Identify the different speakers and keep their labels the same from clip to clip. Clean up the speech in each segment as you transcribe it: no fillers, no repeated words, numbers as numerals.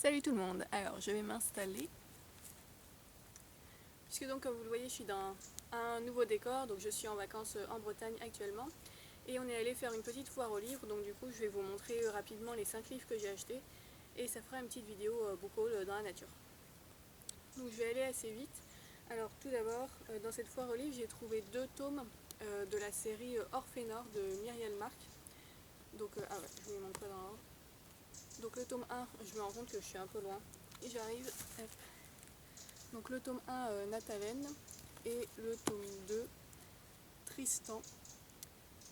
Speaker 1: Salut tout le monde, alors je vais m'installer, puisque donc comme vous le voyez je suis dans un nouveau décor, donc je suis en vacances en Bretagne actuellement, et on est allé faire une petite foire aux livres, donc du coup je vais vous montrer rapidement les 5 livres que j'ai achetés, et ça fera une petite vidéo book haul dans la nature. Donc je vais aller assez vite. Alors tout d'abord, dans cette foire aux livres j'ai trouvé 2 tomes de la série Orphénor de Myriel Marc, donc ah ouais, je vous les montre dans l'ordre. Donc le tome 1, je me rends compte que je suis un peu loin, et j'arrive. Donc le tome 1, Nathaven, et le tome 2, Tristan.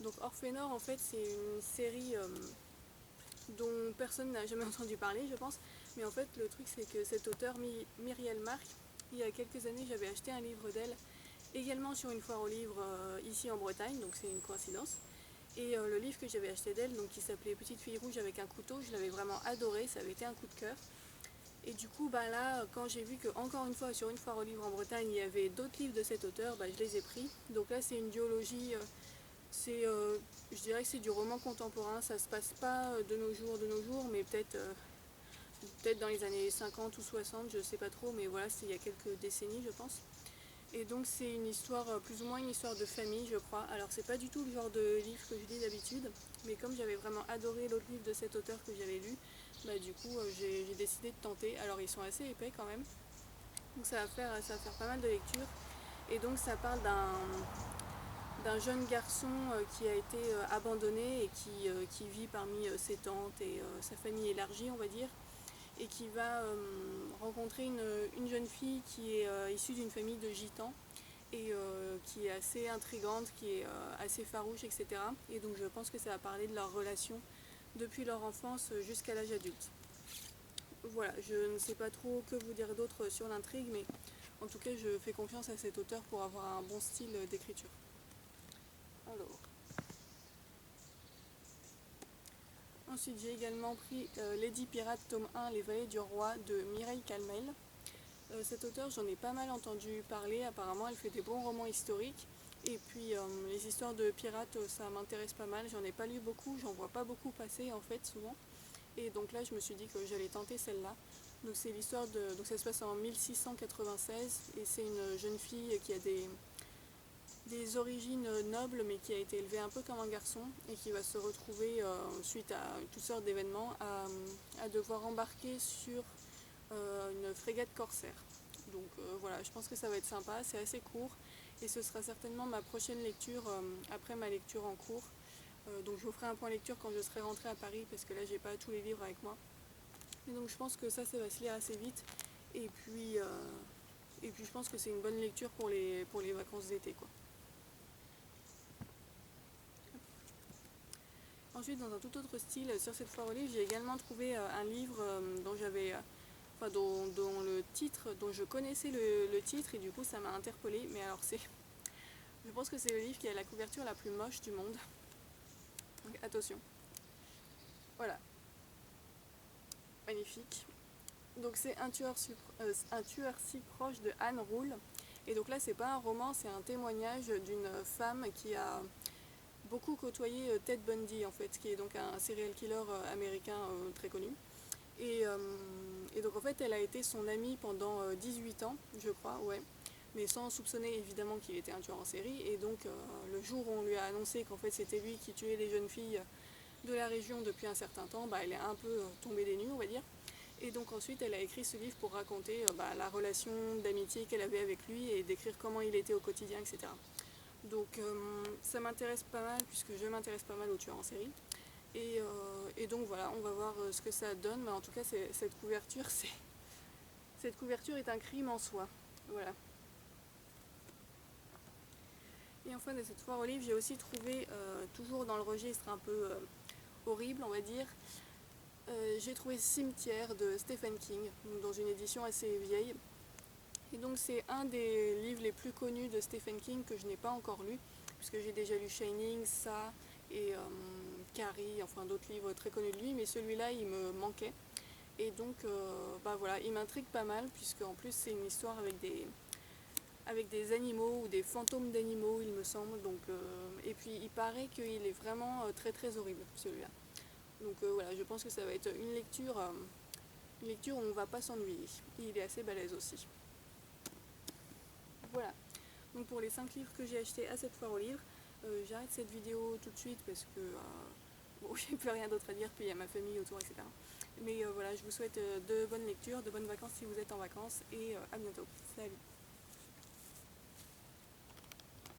Speaker 1: Donc Orphénor, en fait, c'est une série dont personne n'a jamais entendu parler, je pense. Mais en fait, le truc, c'est que cet auteur, Myriel Marc, il y a quelques années, j'avais acheté un livre d'elle, également sur une foire aux livres ici en Bretagne, donc c'est une coïncidence. Et le livre que j'avais acheté d'elle, donc qui s'appelait Petite fille rouge avec un couteau, je l'avais vraiment adoré, ça avait été un coup de cœur. Et du coup, là, quand j'ai vu que encore une fois sur une foire aux livres en Bretagne, il y avait d'autres livres de cet auteur, je les ai pris. Donc là, c'est une duologie, je dirais que c'est du roman contemporain. Ça se passe pas de nos jours, mais peut-être dans les années 50 ou 60, je sais pas trop, mais voilà, c'est il y a quelques décennies, je pense. Et donc c'est une histoire, plus ou moins une histoire de famille, je crois. Alors c'est pas du tout le genre de livre que je lis d'habitude, mais comme j'avais vraiment adoré l'autre livre de cet auteur que j'avais lu, du coup j'ai décidé de tenter. Alors ils sont assez épais quand même, donc ça va faire pas mal de lectures. Et donc ça parle d'un jeune garçon qui a été abandonné et qui vit parmi ses tantes et sa famille élargie, on va dire, et qui va rencontrer une jeune fille qui est issue d'une famille de gitans et qui est assez intrigante, qui est assez farouche, etc. Et donc je pense que ça va parler de leur relation depuis leur enfance jusqu'à l'âge adulte. Voilà, je ne sais pas trop que vous dire d'autre sur l'intrigue, mais en tout cas je fais confiance à cet auteur pour avoir un bon style d'écriture. Alors, ensuite j'ai également pris Lady Pirate tome 1, Les Vallées du Roi de Mireille Calmel. Cet auteur, j'en ai pas mal entendu parler, apparemment elle fait des bons romans historiques. Et puis les histoires de pirates, ça m'intéresse pas mal, j'en ai pas lu beaucoup, j'en vois pas beaucoup passer en fait souvent. Et donc là je me suis dit que j'allais tenter celle-là. Donc c'est l'histoire de. Donc ça se passe en 1696 et c'est une jeune fille qui a des origines nobles mais qui a été élevée un peu comme un garçon et qui va se retrouver suite à toutes sortes d'événements à devoir embarquer sur une frégate corsaire. Donc voilà, je pense que ça va être sympa, c'est assez court et ce sera certainement ma prochaine lecture après ma lecture en cours. Donc je vous ferai un point lecture quand je serai rentrée à Paris parce que là j'ai pas tous les livres avec moi. Et donc je pense que ça va se lire assez vite et puis je pense que c'est une bonne lecture pour les vacances d'été quoi. Ensuite, dans un tout autre style, sur cette foire aux livres, j'ai également trouvé un livre dont le titre, dont je connaissais le titre et du coup ça m'a interpellée. Mais alors je pense que c'est le livre qui a la couverture la plus moche du monde. Donc attention. Voilà, magnifique. Donc c'est un tueur si proche de Anne Rule. Et donc là c'est pas un roman, c'est un témoignage d'une femme qui a beaucoup côtoyé Ted Bundy en fait, qui est donc un serial killer américain très connu. Et, euh, et donc en fait elle a été son amie pendant 18 ans, je crois, ouais, mais sans soupçonner évidemment qu'il était un tueur en série. Et donc le jour où on lui a annoncé qu'en fait c'était lui qui tuait les jeunes filles de la région depuis un certain temps, elle est un peu tombée des nues, on va dire. Et donc ensuite elle a écrit ce livre pour raconter la relation d'amitié qu'elle avait avec lui et décrire comment il était au quotidien, etc. Donc ça m'intéresse pas mal puisque je m'intéresse pas mal aux tueurs en série. Et donc voilà, on va voir ce que ça donne, mais en tout cas cette couverture est un crime en soi. Voilà. Et enfin de cette foire aux livres, j'ai aussi trouvé, toujours dans le registre un peu horrible on va dire, j'ai trouvé Cimetière de Stephen King, dans une édition assez vieille. Et donc c'est un des livres les plus connus de Stephen King que je n'ai pas encore lu, puisque j'ai déjà lu Shining, ça et Carrie, enfin d'autres livres très connus de lui, mais celui-là il me manquait. Et donc voilà, il m'intrigue pas mal, puisque en plus c'est une histoire avec des animaux ou des fantômes d'animaux il me semble. Donc, et puis il paraît qu'il est vraiment très très horrible celui-là. Donc voilà, je pense que ça va être une lecture une lecture où on ne va pas s'ennuyer. Il est assez balèze aussi. Voilà, donc pour les 5 livres que j'ai achetés à cette foire aux livres, j'arrête cette vidéo tout de suite parce que bon, j'ai plus rien d'autre à dire, puis il y a ma famille autour, etc. Mais voilà, je vous souhaite de bonnes lectures, de bonnes vacances si vous êtes en vacances, et à bientôt. Salut!